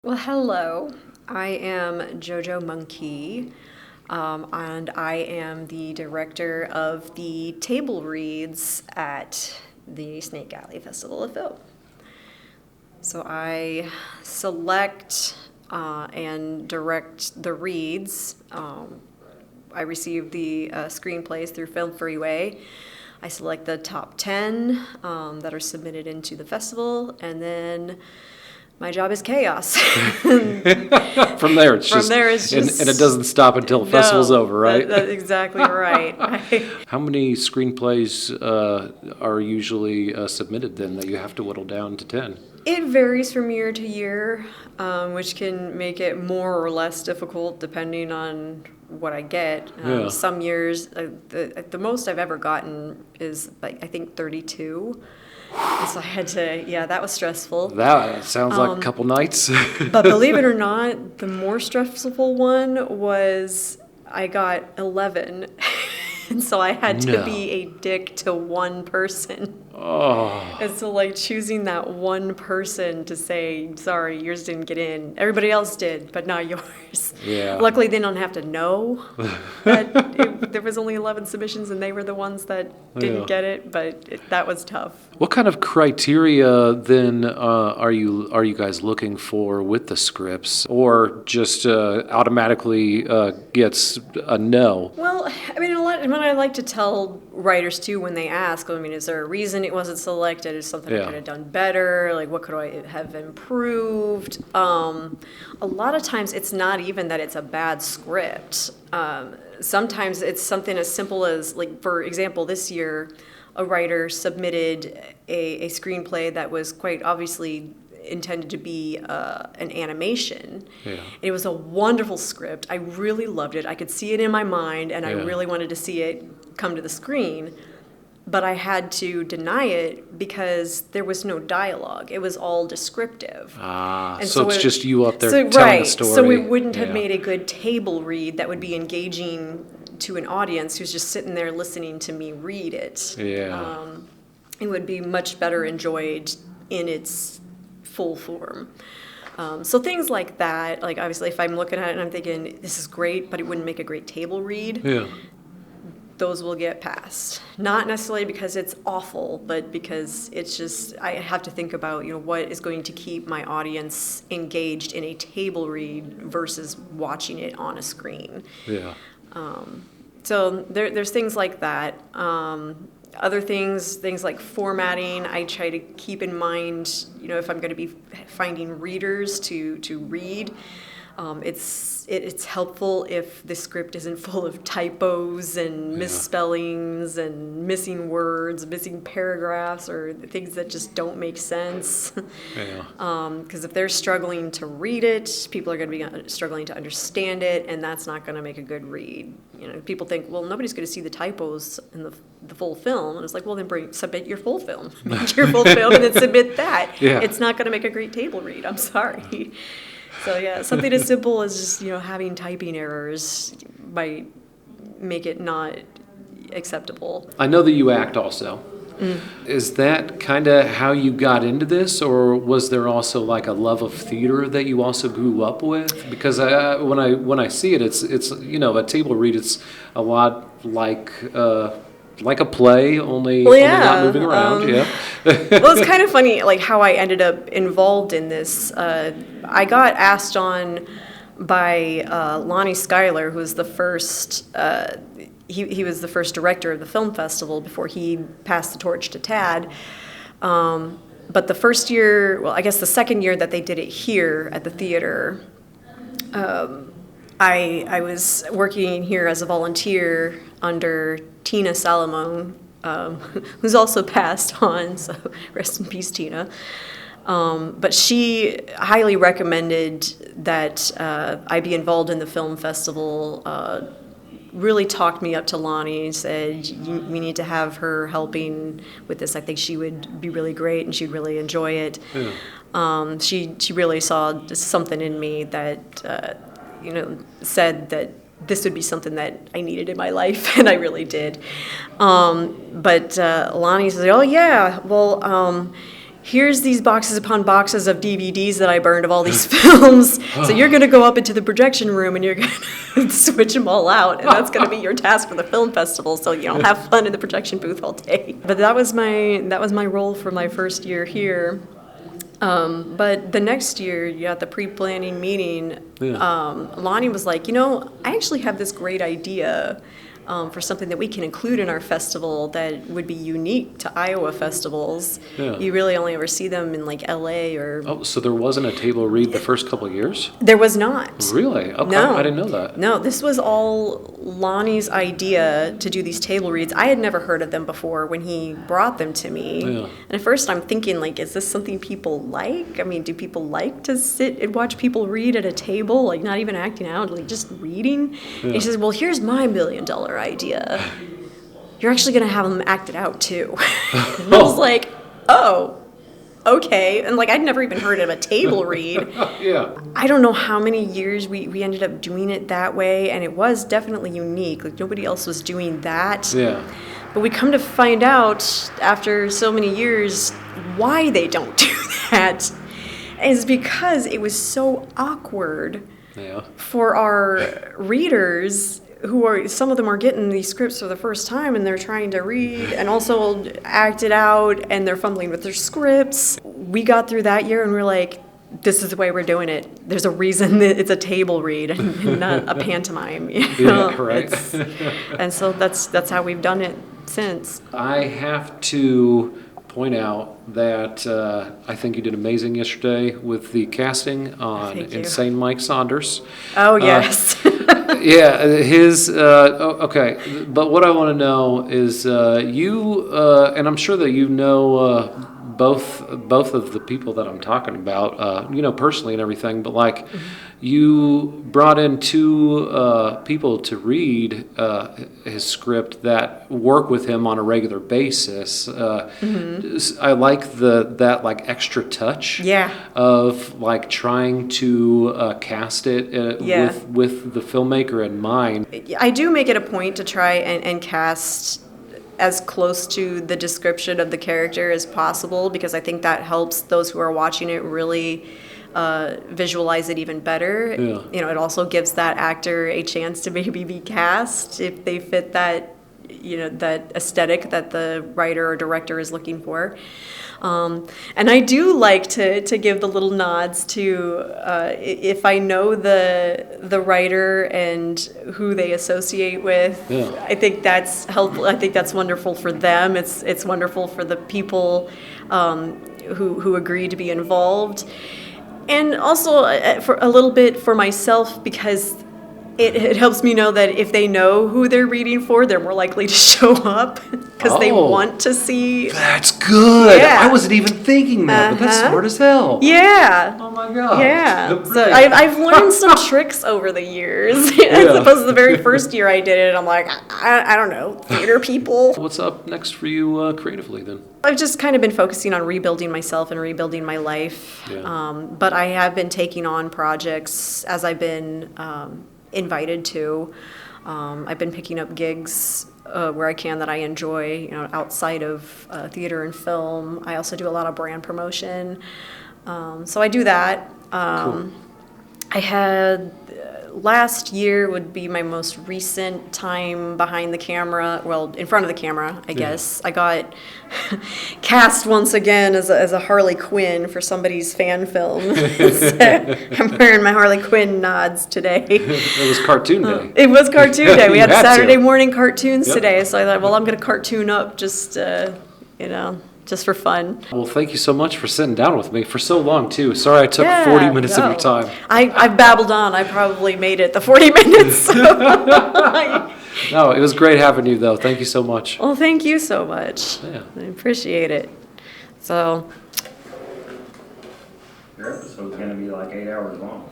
Well, hello. I am JoJo Munkee, and I am the director of the table reads at the Snake Alley Festival of Film. So I select and direct the reads. I receive the screenplays through Film Freeway. I select the top 10 that are submitted into the festival, and then my job is chaos. From there, it's just, and it doesn't stop until the festival's over, right? That's exactly right. How many screenplays are usually submitted then that you have to whittle down to 10? It varies from year to year, which can make it more or less difficult depending on what I get. Yeah. Some years, the most I've ever gotten is I think 32. And so I had to, that was stressful. That sounds like a couple nights. But believe it or not, the more stressful one was I got 11. And so I had to be a dick to one person. Oh. And so choosing that one person to say, sorry, yours didn't get in. Everybody else did, but not yours. Yeah. Luckily, they don't have to know that there was only 11 submissions and they were the ones that didn't get it, but that was tough. What kind of criteria then are you guys looking for with the scripts, or just automatically gets a no? Well, I mean, what I like to tell writers too when they ask, is there a reason it wasn't selected? Is something I could have done better? What could I have improved? A lot of times it's not even that it's a bad script. Sometimes it's something as simple as, for example, this year, a writer submitted a screenplay that was quite obviously intended to be an animation. Yeah. It was a wonderful script. I really loved it. I could see it in my mind, and I really wanted to see it come to the screen. But I had to deny it because there was no dialogue. It was all descriptive. So it's just you up there telling a story. So it wouldn't have made a good table read that would be engaging to an audience who's just sitting there listening to me read it. Yeah. It would be much better enjoyed in its full form. So things like that, obviously if I'm looking at it and I'm thinking, this is great, but it wouldn't make a great table read, those will get passed. Not necessarily because it's awful, but because it's just, I have to think about, what is going to keep my audience engaged in a table read versus watching it on a screen. Yeah. So there's things like that. Other things like formatting, I try to keep in mind, if I'm going to be finding readers to read, it's helpful if the script isn't full of typos and misspellings and missing words, missing paragraphs, or things that just don't make sense. Because if they're struggling to read it, people are going to be struggling to understand it, and that's not going to make a good read. People think, well, nobody's going to see the typos in the full film, and it's well, then submit your full film. Make your full film and then submit that. It's not going to make a great table read. I'm sorry. So something as simple as just having typing errors might make it not acceptable. I know that you act also. Is that kind of how you got into this, or was there also a love of theater that you also grew up with? Because when I see it, it's a table read. It's a lot like a play, only not moving around. Well, it's kind of funny, how I ended up involved in this. I got asked on by Lonnie Schuyler, who was the first. He was the first director of the film festival before he passed the torch to Tad. But the first year, I guess the second year that they did it here at the theater, I was working here as a volunteer under Tina Salomon, who's also passed on, so rest in peace, Tina. But she highly recommended that I be involved in the film festival, really talked me up to Lonnie and said, we need to have her helping with this. I think she would be really great and she'd really enjoy it. She really saw something in me that, said that this would be something that I needed in my life, and I really did. But Lonnie said, oh yeah, well, here's these boxes upon boxes of DVDs that I burned of all these films. So you're going to go up into the projection room and you're going to switch them all out. And that's going to be your task for the film festival. So, have fun in the projection booth all day. But that was my role for my first year here. But the next year, at the pre-planning meeting, Lonnie was like, I actually have this great idea for something that we can include in our festival that would be unique to Iowa festivals. Yeah. You really only ever see them in like LA or... Oh, so there wasn't a table read the first couple of years? There was not. Really? Okay, No. I didn't know that. No, this was all Lonnie's idea to do these table reads. I had never heard of them before when he brought them to me. Yeah. And at first I'm thinking, like, is this something people like? I mean, do people like to sit and watch people read at a table, like not even acting out, like just reading? And he says, well, here's my $1 million idea. You're actually going to have them act it out too. And I was like, oh, okay. And like, I'd never even heard of a table read. Yeah. I don't know how many years we ended up doing it that way, and it was definitely unique. Like, nobody else was doing that. Yeah. But we come to find out after so many years why they don't do that is because it was so awkward for our readers who are, some of them are getting these scripts for the first time and they're trying to read and also act it out and they're fumbling with their scripts. We got through that year and we're like, this is the way we're doing it. There's a reason that it's a table read and not a pantomime. Yeah, right. And so that's how we've done it since. I have to point out that I think you did amazing yesterday with the casting on Insane Mike Saunders. Oh, yes. Yeah, his, okay, but what I want to know is you, and I'm sure that both of the people that I'm talking about, personally and everything, but like you brought in two people to read his script that work with him on a regular basis. I like that like extra touch of like trying to cast it with the filmmaker in mind. I do make it a point to try and cast as close to the description of the character as possible, because I think that helps those who are watching it really visualize it even better. Yeah. It also gives that actor a chance to maybe be cast if they fit that, that aesthetic that the writer or director is looking for. And I do like to give the little nods to if I know the writer and who they associate with. I think that's helpful. I think that's wonderful for them. It's wonderful for the people who agree to be involved, and also for a little bit for myself, because it helps me know that if they know who they're reading for, they're more likely to show up because they want to see. That's good. Yeah. I wasn't even thinking that, but that's smart as hell. Yeah. Oh my God. Yeah. So I've learned some tricks over the years. As opposed to the very first year I did it, I'm like, I don't know, theater people. What's up next for you creatively then? I've just kind of been focusing on rebuilding myself and rebuilding my life. But I have been taking on projects as I've been invited to. I've been picking up gigs where I can that I enjoy, outside of theater and film. I also do a lot of brand promotion. So I do that. Cool. I had last year would be my most recent time behind the camera, well, in front of the camera, I guess. I got cast once again as a Harley Quinn for somebody's fan film. So I'm wearing my Harley Quinn nods today. It was cartoon day. It was cartoon day. We had had Saturday to. morning cartoons today, so I thought, well, I'm going to cartoon up just, just for fun. Well, thank you so much for sitting down with me for so long, too. Sorry I took 40 minutes of your time. I babbled on. I probably made it the 40 minutes. No, it was great having you, though. Thank you so much. Well, thank you so much. Yeah. I appreciate it. So. Your episode's going to be like 8 hours long.